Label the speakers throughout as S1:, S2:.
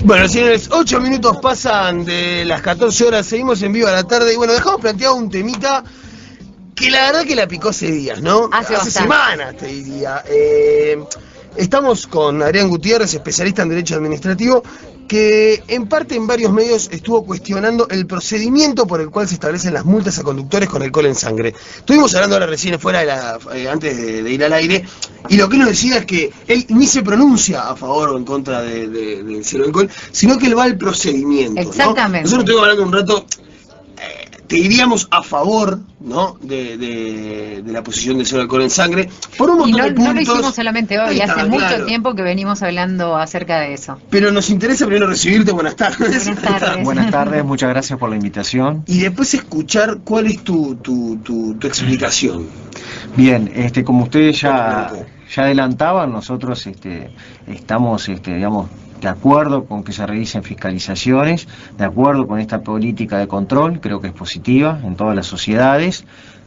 S1: Bueno, señores, 8 minutos pasan de las 14 horas, seguimos en vivo a la tarde y bueno, dejamos planteado un temita que la verdad que la picó hace días, ¿no? Hace semanas, te diría. Estamos con Adrián Gutiérrez, especialista en Derecho Administrativo, que en parte en varios medios estuvo cuestionando el procedimiento por el cual se establecen las multas a conductores con alcohol en sangre. Estuvimos hablando ahora recién fuera antes de ir al aire, y lo que él nos decía es que él ni se pronuncia a favor o en contra del cero alcohol, sino que él va al procedimiento.
S2: Exactamente.
S1: ¿No? Nosotros estuvimos hablando un rato, te diríamos a favor, ¿no? de la posición del cero alcohol en sangre, por un montón de puntos.
S2: No lo hicimos solamente hoy,
S1: Está,
S2: hace mucho
S1: claro.
S2: tiempo que venimos hablando acerca de eso.
S1: Pero nos interesa primero recibirte, buenas tardes.
S2: Buenas tardes.
S3: Buenas tardes, muchas gracias por la invitación.
S1: Y después escuchar cuál es tu explicación.
S3: Bien, como ustedes ya adelantaban, nosotros estamos, digamos, de acuerdo con que se realicen fiscalizaciones, de acuerdo con esta política de control, creo que es positiva en todas las sociedades.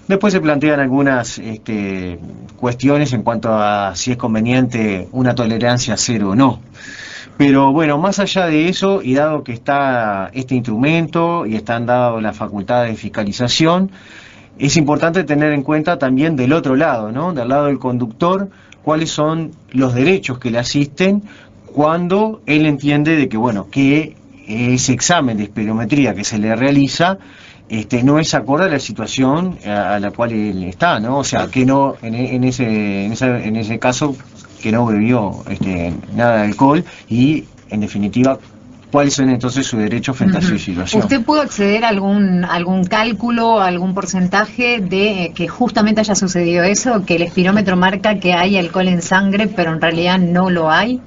S3: Después se plantean algunas cuestiones en cuanto a si es conveniente una tolerancia cero o no. Pero bueno, más allá de eso, y dado que está este instrumento y están dadas las facultades de fiscalización, es importante tener en cuenta también del otro lado, ¿no? Del lado del conductor, cuáles son los derechos que le asisten cuando él entiende de que, bueno, que ese examen de espirometría que se le realiza no es acorde a la situación a la cual él está, ¿no? O sea, que no, en ese caso, que no bebió nada de alcohol y, en definitiva, ¿cuáles son entonces sus derechos frente a su situación?
S2: ¿Usted pudo acceder a algún cálculo, algún porcentaje de que justamente haya sucedido eso, que el espirómetro marca que hay alcohol en sangre, pero en realidad no lo hay?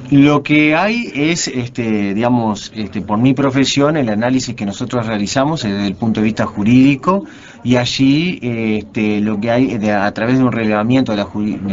S3: Lo que hay es, digamos, por mi profesión, el análisis que nosotros realizamos es desde el punto de vista jurídico, y allí lo que hay a través de un relevamiento de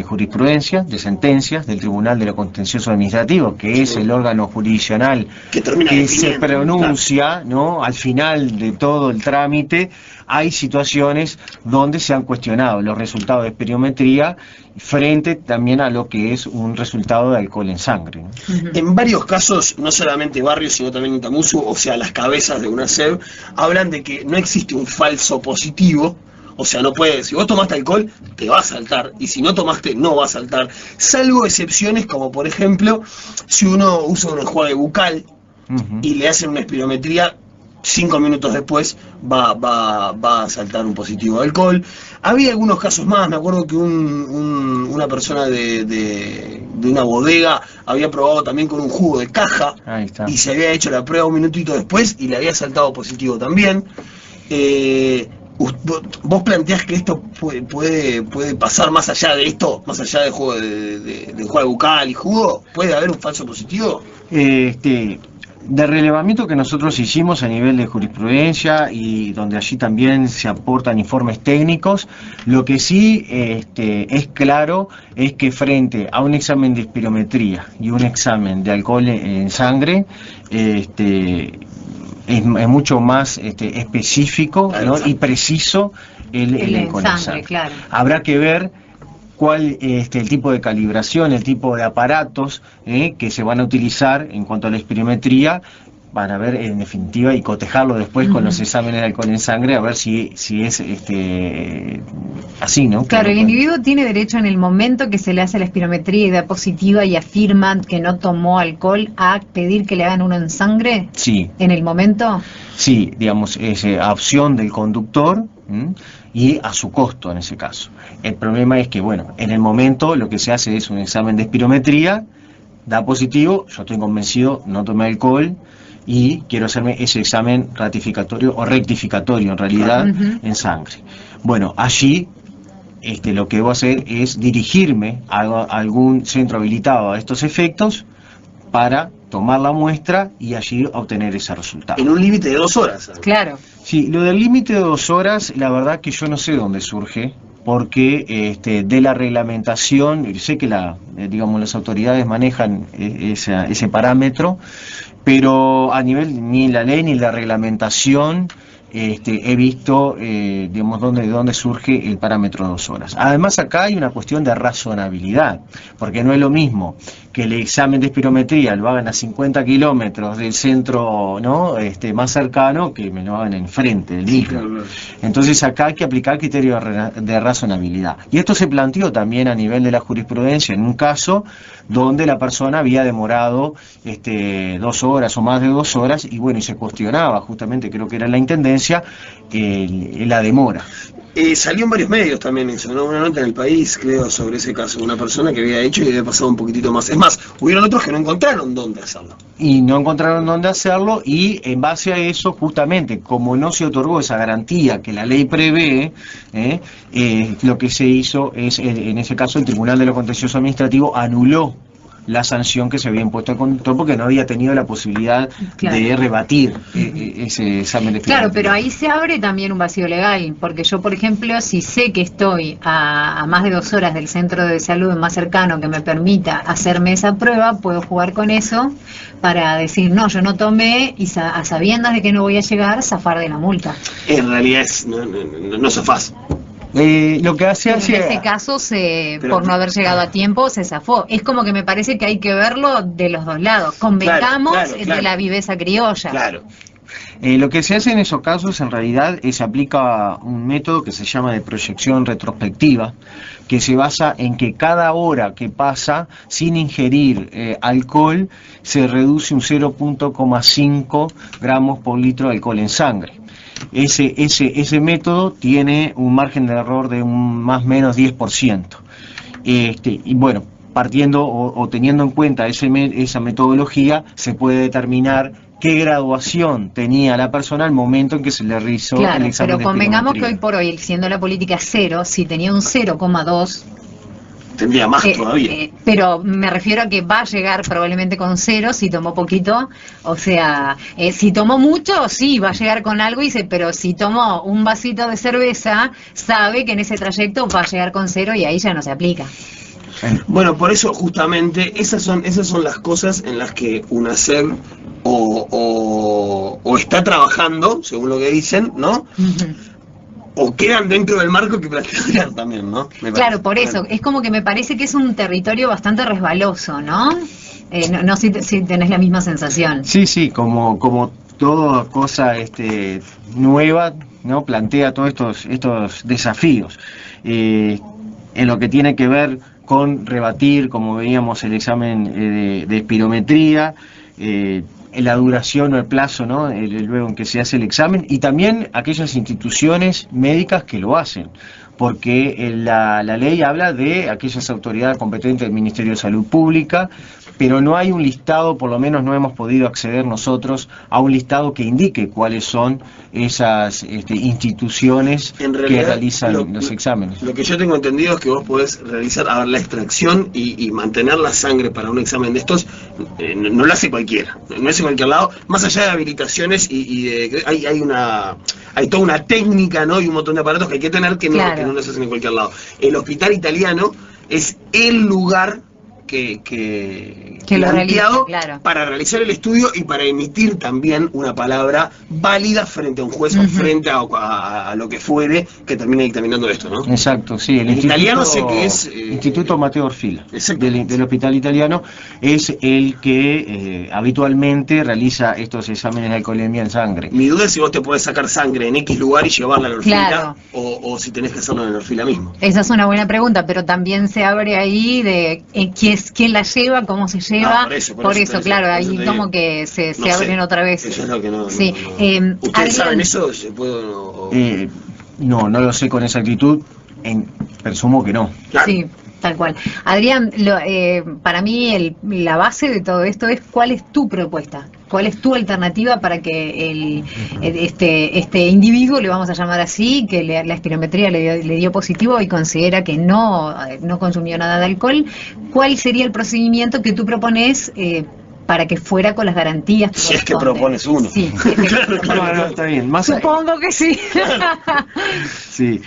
S3: jurisprudencia, de sentencias del Tribunal de lo Contencioso Administrativo, que es el órgano jurisdiccional que se pronuncia, ¿no? Al final de todo el trámite, hay situaciones donde se han cuestionado los resultados de espirometría frente también a lo que es un resultado de alcohol en sangre, ¿no?
S1: En varios casos, no solamente Barrios, sino también Intamusu, o sea, las cabezas de UNACEB, hablan de que no existe un falso positivo. O sea, no puede, si vos tomaste alcohol, te va a saltar, y si no tomaste, no va a saltar, salvo excepciones como, por ejemplo, si uno usa un enjuague bucal y le hacen una espirometría, 5 minutos después va a saltar un positivo de alcohol. Había algunos casos más, me acuerdo que una persona de una bodega había probado también con un jugo de caja y se había hecho la prueba un minutito después y le había saltado positivo también. ¿Vos planteás que esto puede pasar más allá de esto, más allá del juego de enjuague bucal y jugo? ¿Puede haber un falso positivo?
S3: De relevamiento que nosotros hicimos a nivel de jurisprudencia y donde allí también se aportan informes técnicos, lo que sí es claro es que frente a un examen de espirometría y un examen de alcohol en sangre, es mucho más específico, ¿no? Y preciso el alcohol en sangre. Claro. Habrá que ver cuál el tipo de calibración, el tipo de aparatos que se van a utilizar en cuanto a la espirometría, van a ver en definitiva y cotejarlo después con los exámenes de alcohol en sangre, a ver si es así, ¿no?
S2: Claro, el individuo tiene derecho en el momento que se le hace la espirometría y da positiva y afirma que no tomó alcohol a pedir que le hagan uno en sangre.
S3: Sí.
S2: ¿En el momento?
S3: Sí, digamos, es opción del conductor y a su costo en ese caso. El problema es que, bueno, en el momento lo que se hace es un examen de espirometría, da positivo, yo estoy convencido, no tomé alcohol y quiero hacerme ese examen ratificatorio o rectificatorio en realidad en sangre. Bueno, allí lo que debo hacer es dirigirme a algún centro habilitado a estos efectos para tomar la muestra y allí obtener ese resultado.
S1: En un límite de 2 horas. ¿Sabes?
S2: Claro.
S3: Sí, lo del límite de 2 horas, la verdad que yo no sé dónde surge, porque de la reglamentación, sé que digamos, las autoridades manejan ese parámetro, pero a nivel ni la ley ni la reglamentación he visto, digamos, dónde surge el parámetro de 2 horas. Además, acá hay una cuestión de razonabilidad, porque no es lo mismo que el examen de espirometría lo hagan a 50 kilómetros del centro, ¿no? Más cercano, que me lo hagan enfrente del micro. Entonces acá hay que aplicar criterio de razonabilidad. Y esto se planteó también a nivel de la jurisprudencia en un caso donde la persona había demorado 2 horas o más de 2 horas, y bueno, y se cuestionaba justamente, creo que era la intendencia, la demora.
S1: Salió en varios medios también eso, ¿no? Una nota en El País, creo, sobre ese caso, una persona que había hecho y había pasado un poquitito más. Es más, hubieron otros que no encontraron dónde hacerlo.
S3: Y no encontraron dónde hacerlo, y en base a eso, justamente, como no se otorgó esa garantía que la ley prevé, lo que se hizo es, en ese caso, el Tribunal de lo Contencioso Administrativo anuló la sanción que se había impuesto al conductor porque no había tenido la posibilidad de rebatir ese examen de espirometría.
S2: Claro, pero ahí se abre también un vacío legal, porque yo, por ejemplo, si sé que estoy a más de 2 horas del centro de salud más cercano que me permita hacerme esa prueba, puedo jugar con eso para decir, no, yo no tomé, y a sabiendas de que no voy a llegar, zafar de la multa.
S1: En realidad no zafás.
S3: Lo que hace
S2: en ese caso, por no haber llegado a tiempo, se zafó. Es como que me parece que hay que verlo de los dos lados. Convengamos de la viveza criolla.
S1: Claro.
S3: Lo que se hace en esos casos, en realidad, se aplica un método que se llama de proyección retrospectiva, que se basa en que cada hora que pasa sin ingerir alcohol, se reduce un 0,5 gramos por litro de alcohol en sangre. Ese método tiene un margen de error de un más o menos 10%. Y bueno, partiendo o teniendo en cuenta esa metodología, se puede determinar qué graduación tenía la persona al momento en que se le realizó el examen de espirometría.
S2: Pero convengamos que hoy por hoy, siendo la política 0, si tenía un 0,2...
S1: tendría más todavía.
S2: Pero me refiero a que va a llegar probablemente con 0 si tomó poquito. O sea, si tomó mucho, sí, va a llegar con algo, pero si tomó un vasito de cerveza, sabe que en ese trayecto va a llegar con 0 y ahí ya no se aplica.
S1: Bueno, por eso justamente esas son las cosas en las que UNACEB o está trabajando, según lo que dicen, ¿no? O quedan dentro del marco que plantean también, ¿no?
S2: Claro, por eso. Es como que me parece que es un territorio bastante resbaloso, ¿no? No sé si tenés la misma sensación.
S3: Sí, como toda cosa nueva, ¿no? Plantea todos estos desafíos. En lo que tiene que ver con rebatir, como veíamos, el examen de espirometría, la duración o el plazo, ¿no? Luego en que se hace el examen, y también aquellas instituciones médicas que lo hacen, porque la ley habla de aquellas autoridades competentes del Ministerio de Salud Pública, pero no hay un listado, por lo menos no hemos podido acceder nosotros a un listado que indique cuáles son esas instituciones que realizan los exámenes.
S1: Lo que yo tengo entendido es que vos podés realizar la extracción y mantener la sangre para un examen de estos, no lo hace cualquiera, no es en cualquier lado, más allá de habilitaciones hay toda una técnica, ¿no? Y un montón de aparatos que hay que tener que no los hacen en cualquier lado. El Hospital Italiano es el lugar que
S2: lo realiza,
S1: para realizar el estudio y para emitir también una palabra válida frente a un juez o frente a lo que fuere que termine dictaminando esto, ¿no?
S3: Exacto, sí. El
S1: italiano sé que es...
S3: Instituto Matteo Orfila, del Hospital Italiano, es el que habitualmente realiza estos exámenes de alcoholemia en sangre.
S1: Mi duda es si vos te podés sacar sangre en X lugar y llevarla a la Orfila, o si tenés que hacerlo en la Orfila mismo.
S2: Esa es una buena pregunta, pero también se abre ahí de quién la lleva, cómo se lleva. Por eso, claro, ahí como que se abren otra vez.
S1: Eso es lo que no.
S2: Sí.
S1: ¿Ustedes saben eso?
S3: No lo sé con exactitud, presumo que no.
S2: Claro. Sí, tal cual. Adrián, para mí la base de todo esto es cuál es tu propuesta, cuál es tu alternativa para que este individuo, le vamos a llamar así, que la espirometría le dio positivo y considera que no consumió nada de alcohol. ¿Cuál sería el procedimiento que tú propones para que fuera con las garantías que
S1: si es que propones uno?
S2: Sí,
S3: no, está bien.
S2: Supongo que sí.
S3: Sí,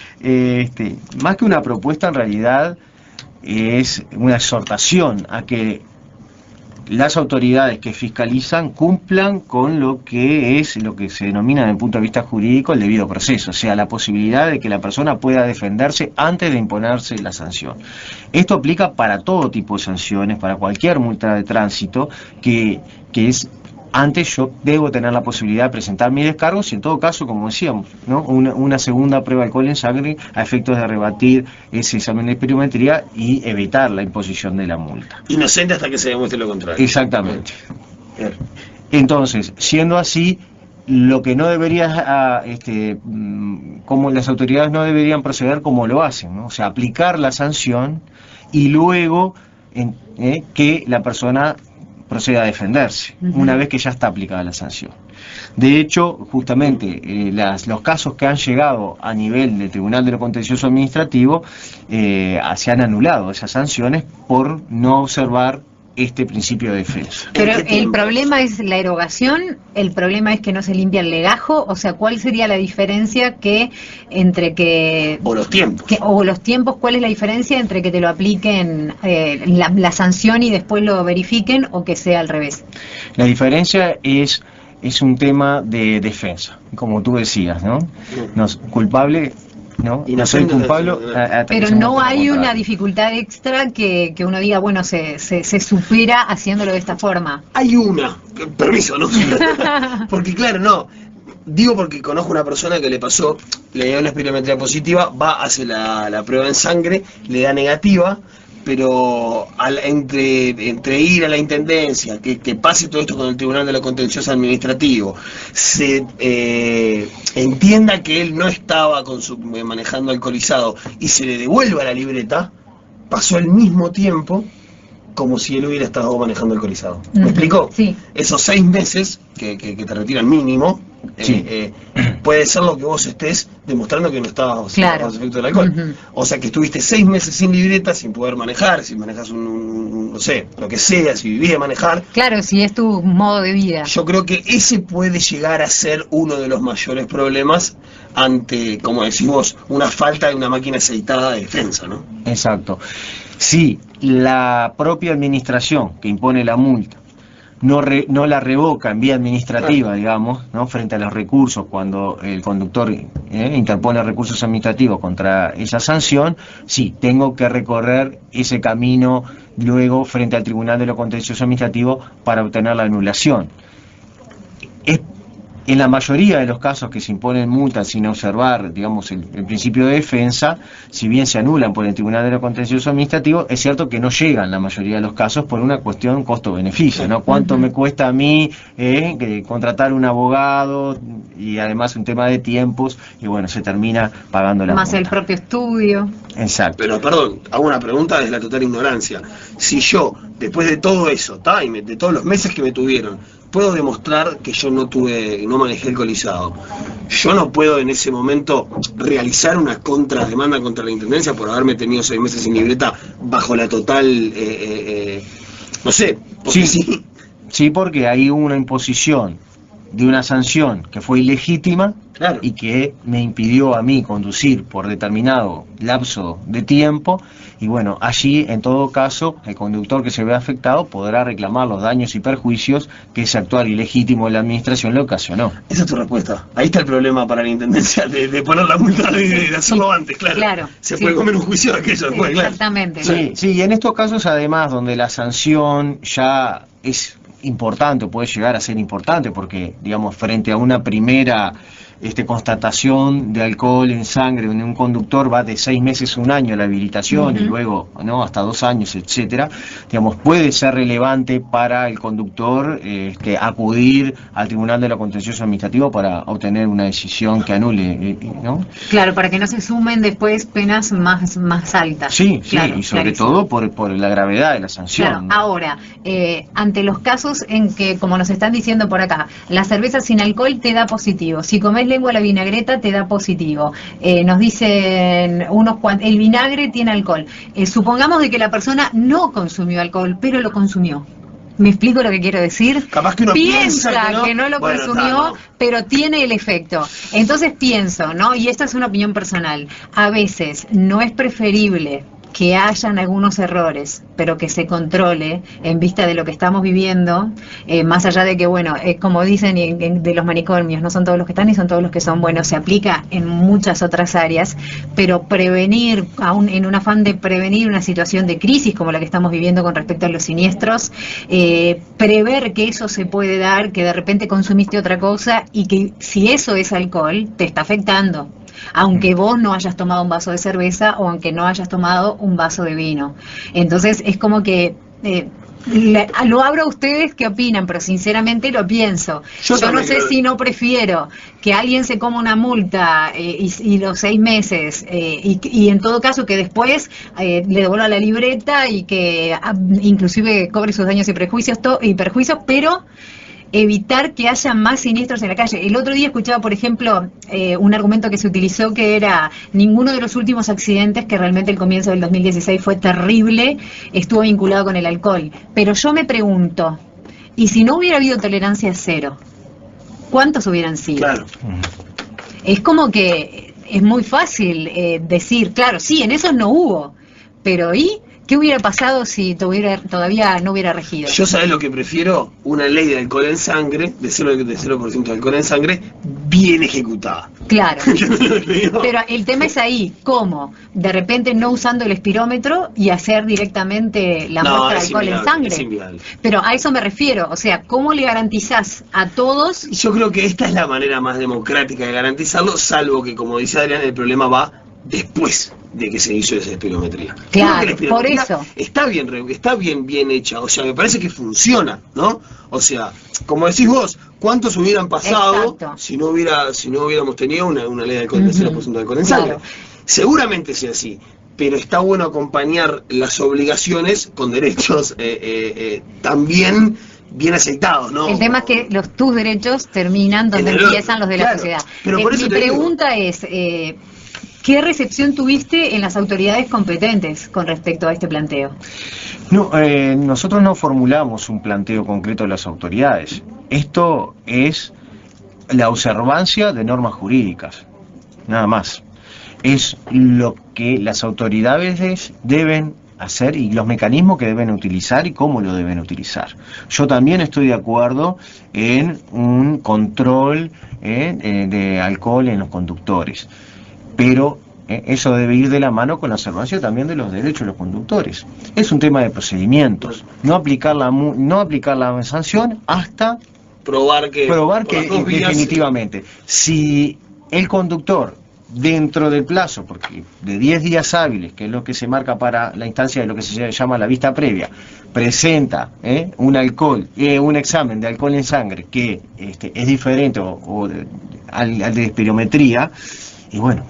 S3: más que una propuesta, en realidad es una exhortación a que las autoridades que fiscalizan cumplan con lo que se denomina desde el punto de vista jurídico el debido proceso, o sea, la posibilidad de que la persona pueda defenderse antes de imponerse la sanción. Esto aplica para todo tipo de sanciones, para cualquier multa de tránsito, que es... Antes yo debo tener la posibilidad de presentar mis descargos y en todo caso, como decíamos, ¿no? una segunda prueba de alcohol en sangre a efectos de rebatir ese examen de espirometría y evitar la imposición de la multa.
S1: Inocente hasta que se demuestre lo contrario.
S3: Exactamente. Entonces, siendo así, lo que no debería, como las autoridades no deberían proceder como lo hacen, ¿no? O sea, aplicar la sanción y luego que la persona proceda a defenderse, una vez que ya está aplicada la sanción. De hecho, justamente, los casos que han llegado a nivel del Tribunal de lo Contencioso Administrativo se han anulado esas sanciones por no observar este principio de defensa.
S2: Pero el problema es la erogación, el problema es que no se limpia el legajo, o sea, ¿cuál sería la diferencia entre que...
S1: O los tiempos.
S2: O los tiempos, ¿cuál es la diferencia entre que te lo apliquen la sanción y después lo verifiquen o que sea al revés?
S3: La diferencia es un tema de defensa, como tú decías, ¿no? Culpable... No soy culpable.
S2: Pero no hay una dificultad extra que uno diga, bueno, se supera haciéndolo de esta forma.
S1: Hay una, permiso, ¿no? Porque claro, no. Digo porque conozco una persona que le pasó, le dio una espirometría positiva, va, hace la prueba en sangre, le da negativa, pero entre ir a la intendencia, que pase todo esto con el Tribunal de lo Contencioso Administrativo, se entienda que él no estaba manejando alcoholizado y se le devuelva la libreta, pasó el mismo tiempo como si él hubiera estado manejando alcoholizado. ¿Me explico?
S2: Sí.
S1: Esos 6 meses que te retiran mínimo,
S3: sí.
S1: Puede ser lo que vos estés demostrando que no estabas bajo los efectos del alcohol. O sea que estuviste 6 meses sin libreta, sin poder manejar, si manejas no sé, lo que sea, si vivís de manejar.
S2: Claro, si es tu modo de vida.
S1: Yo creo que ese puede llegar a ser uno de los mayores problemas ante, como decís vos, una falta de una máquina aceitada de defensa, ¿no?
S3: Exacto. Si la propia administración que impone la multa no la revoca en vía administrativa, digamos, ¿no? Frente a los recursos, cuando el conductor interpone recursos administrativos contra esa sanción, sí, tengo que recorrer ese camino luego frente al Tribunal de lo Contencioso Administrativo para obtener la anulación. En la mayoría de los casos que se imponen multas sin observar, digamos, el principio de defensa, si bien se anulan por el Tribunal de lo Contencioso Administrativo, es cierto que no llegan en la mayoría de los casos por una cuestión costo-beneficio, ¿no? ¿Cuánto me cuesta a mí contratar un abogado? Y además un tema de tiempos, y bueno, se termina pagando la
S2: más
S3: multa.
S2: El propio estudio.
S3: Exacto.
S1: Pero perdón, hago una pregunta desde la total ignorancia. Si yo, después de todo eso, de todos los meses que me tuvieron, puedo demostrar que yo no manejé alcoholizado, yo no puedo en ese momento realizar una contrademanda contra la Intendencia por haberme tenido 6 meses sin libreta bajo la total, no sé, porque sí.
S3: Sí, porque hay una imposición de una sanción que fue ilegítima, claro, y que me impidió a mí conducir por determinado lapso de tiempo, y bueno, allí en todo caso el conductor que se vea afectado podrá reclamar los daños y perjuicios que ese actuar ilegítimo de la administración le ocasionó.
S1: Esa es tu respuesta. Ahí está el problema para la Intendencia de poner la multa, de hacerlo antes, claro. Se puede comer un juicio de aquello después, claro.
S2: Exactamente.
S3: Sí, y en estos casos además donde la sanción ya es importante, puede llegar a ser importante, porque digamos frente a una primera constatación de alcohol en sangre en un conductor va de 6 meses a 1 año la habilitación, y luego hasta 2 años, etcétera. Digamos, puede ser relevante para el conductor acudir al Tribunal de lo Contencioso Administrativo para obtener una decisión que anule, ¿no?
S2: Claro, para que no se sumen después penas más altas.
S3: Sí,
S2: claro,
S3: y sobre todo por la gravedad de la sanción.
S2: Claro,
S3: ¿no?
S2: ahora, ante los casos en que, como nos están diciendo por acá, la cerveza sin alcohol te da positivo, si comes lengua a la vinagreta te da positivo, nos dicen el vinagre tiene alcohol, supongamos de que la persona no consumió alcohol, pero lo consumió. ¿Me explico lo que quiero decir?
S1: Capaz que uno piensa
S2: que no lo consumió, pero tiene el efecto. Entonces pienso, ¿no? Y esta es una opinión personal, a veces no es preferible que hayan algunos errores, pero que se controle en vista de lo que estamos viviendo, más allá de que, bueno, como dicen de los manicomios, no son todos los que están ni son todos los que son buenos, se aplica en muchas otras áreas, pero prevenir, aún en un afán de prevenir una situación de crisis como la que estamos viviendo con respecto a los siniestros, prever que eso se puede dar, que de repente consumiste otra cosa y que si eso es alcohol, te está afectando. Aunque vos no hayas tomado un vaso de cerveza o aunque no hayas tomado un vaso de vino. Entonces es como que lo abro a ustedes qué opinan, pero sinceramente lo pienso. Yo no sé si no prefiero que alguien se coma una multa y los 6 meses y en todo caso que después le devuelva la libreta y que inclusive cobre sus daños y perjuicios, pero evitar que haya más siniestros en la calle. El otro día escuchaba, por ejemplo, un argumento que se utilizó que era: ninguno de los últimos accidentes, que realmente el comienzo del 2016 fue terrible, estuvo vinculado con el alcohol. Pero yo me pregunto, ¿y si no hubiera habido tolerancia cero? ¿Cuántos hubieran sido? Claro. Es como que es muy fácil decir, claro, sí, en esos no hubo, pero ¿y qué hubiera pasado si todavía no hubiera regido?
S1: Yo, ¿sabés lo que prefiero? Una ley de alcohol en sangre, de 0% de alcohol en sangre, bien ejecutada.
S2: Claro. Pero el tema es ahí, ¿cómo? De repente no usando el espirómetro y hacer directamente la muestra de alcohol en sangre.
S1: Es inviable.
S2: Pero a eso me refiero, o sea, ¿cómo le garantizás a todos?
S1: Yo creo que esta es la manera más democrática de garantizarlo, salvo que, como dice Adrián, el problema va después de que se hizo esa espirometría.
S2: Claro, por eso.
S1: Está bien hecha, o sea, me parece que funciona, ¿no? O sea, como decís vos, ¿cuántos hubieran pasado si no hubiéramos tenido una ley de alcohol de 0% de alcohol en sangre? Claro. Seguramente sea así, pero está bueno acompañar las obligaciones con derechos también bien aceitados, ¿no?
S2: El tema es que tus derechos terminan donde empiezan los de la sociedad.
S1: Pero por eso
S2: mi pregunta es, ¿qué recepción tuviste en las autoridades competentes con respecto a este planteo?
S3: No, nosotros no formulamos un planteo concreto de las autoridades. Esto es la observancia de normas jurídicas, nada más. Es lo que las autoridades deben hacer y los mecanismos que deben utilizar y cómo lo deben utilizar. Yo también estoy de acuerdo en un control de alcohol en los conductores, pero eso debe ir de la mano con la observancia también de los derechos de los conductores. Es un tema de procedimientos, no aplicar la sanción hasta probar que definitivamente, si el conductor dentro del plazo, porque de 10 días hábiles, que es lo que se marca para la instancia de lo que se llama la vista previa, presenta un examen de alcohol en sangre que es diferente al de espirometría, y bueno,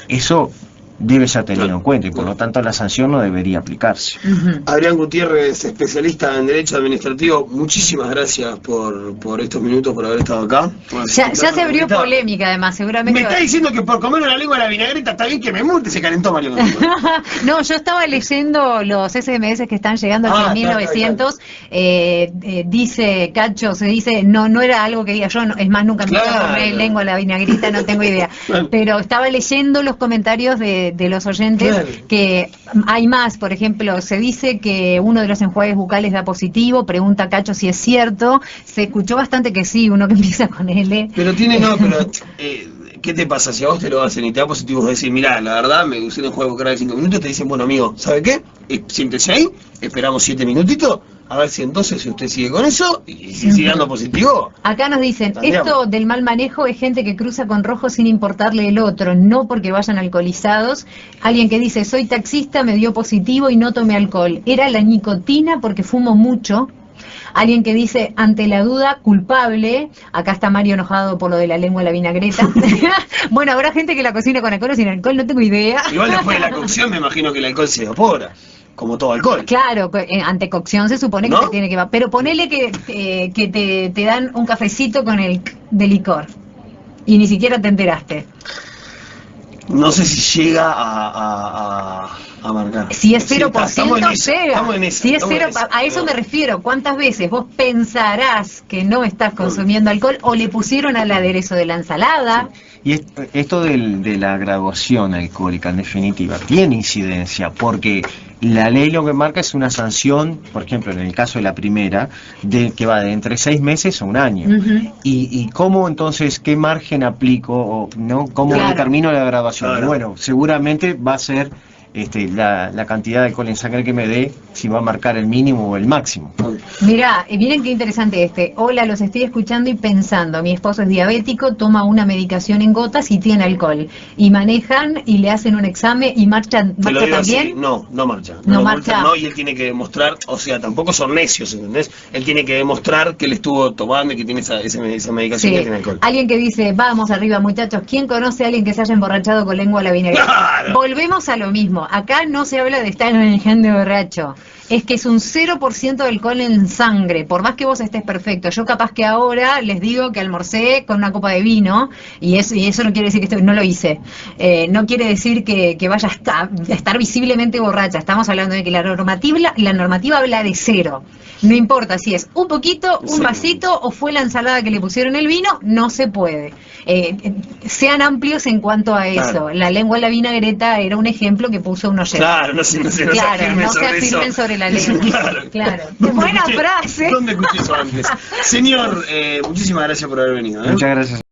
S3: eso debe ser tenido en cuenta y por lo tanto la sanción no debería aplicarse.
S1: Adrián Gutiérrez, especialista en Derecho Administrativo, muchísimas gracias por estos minutos, por haber estado acá.
S2: Ya se abrió polémica, además, seguramente.
S1: Me está diciendo que por comer una lengua de la vinagreta está bien que me multe, se calentó Mario.
S2: No, yo estaba leyendo los SMS que están llegando al 1900, dice Cacho, se dice, no era algo que diga yo, es más, nunca me a comer lengua de la vinagreta, no tengo idea. Pero estaba leyendo los comentarios de los oyentes, que hay más. Por ejemplo, se dice que uno de los enjuagues bucales da positivo, pregunta Cacho si es cierto, se escuchó bastante que sí, uno que empieza con L.
S1: Pero ¿qué te pasa? Si a vos te lo hacen y te da positivo, vos decís, mirá, la verdad, me usé un enjuague bucal de 5 minutos, te dicen, bueno, amigo, ¿sabe qué? Siéntese ahí, esperamos 7 minutitos, a ver si entonces si usted sigue con eso y si sigue dando positivo.
S2: Acá nos dicen, esto del mal manejo es gente que cruza con rojo sin importarle el otro, no porque vayan alcoholizados. Alguien que dice, soy taxista, me dio positivo y no tomé alcohol. Era la nicotina porque fumo mucho. Alguien que dice, ante la duda, culpable. Acá está Mario enojado por lo de la lengua de la vinagreta. Bueno, habrá gente que la cocina con alcohol o sin alcohol, no tengo idea.
S1: Igual después de la cocción me imagino que el alcohol se evapora, como todo alcohol.
S2: Claro, ante cocción se supone que se tiene que evaporar. Pero ponele que te dan un cafecito con el de licor y ni siquiera te enteraste.
S1: No sé si llega a marcar.
S2: Si es 0%, llega. Si es 0, a eso
S1: no.
S2: me refiero. ¿Cuántas veces vos pensarás que no estás consumiendo alcohol o le pusieron al aderezo de la ensalada?
S1: Sí.
S3: Y esto de la graduación alcohólica, en definitiva, tiene incidencia, porque la ley lo que marca es una sanción, por ejemplo, en el caso de la primera, que va de entre 6 meses a 1 año. Y cómo entonces, qué margen aplico, o no, cómo determino la graduación. Bueno, seguramente va a ser la cantidad de alcohol en sangre que me dé, si va a marcar el mínimo o el máximo.
S2: Mirá, miren qué interesante Hola, los estoy escuchando y pensando. Mi esposo es diabético, toma una medicación en gotas y tiene alcohol. Y manejan y le hacen un examen y ¿marcha también?
S1: Así, no marcha.
S2: No marcha.
S1: No, y él tiene que demostrar, o sea, tampoco son necios, ¿entendés? Él tiene que demostrar que él estuvo tomando y que tiene esa medicación que tiene alcohol.
S2: Alguien que dice, vamos arriba muchachos, ¿quién conoce a alguien que se haya emborrachado con lengua a la vinagre?
S1: ¡Claro!
S2: Volvemos a lo mismo. Acá no se habla de estar manejando borracho. Es que es un 0% de alcohol en sangre, por más que vos estés perfecto. Yo capaz que ahora les digo que almorcé con una copa de vino, y eso no quiere decir que no lo hice. No quiere decir que vaya a estar visiblemente borracha. Estamos hablando de que la normativa habla de 0. No importa si es un poquito, un vasito o fue la ensalada que le pusieron el vino, no se puede. Sean amplios en cuanto a eso.
S1: Claro.
S2: La lengua en la vinagreta era un ejemplo que puso un oyente.
S1: Claro, no se
S2: afirmen sobre la lengua. Claro. Qué buena frase.
S1: ¿Dónde escuché eso antes? Señor, muchísimas gracias por haber venido.
S3: Muchas gracias.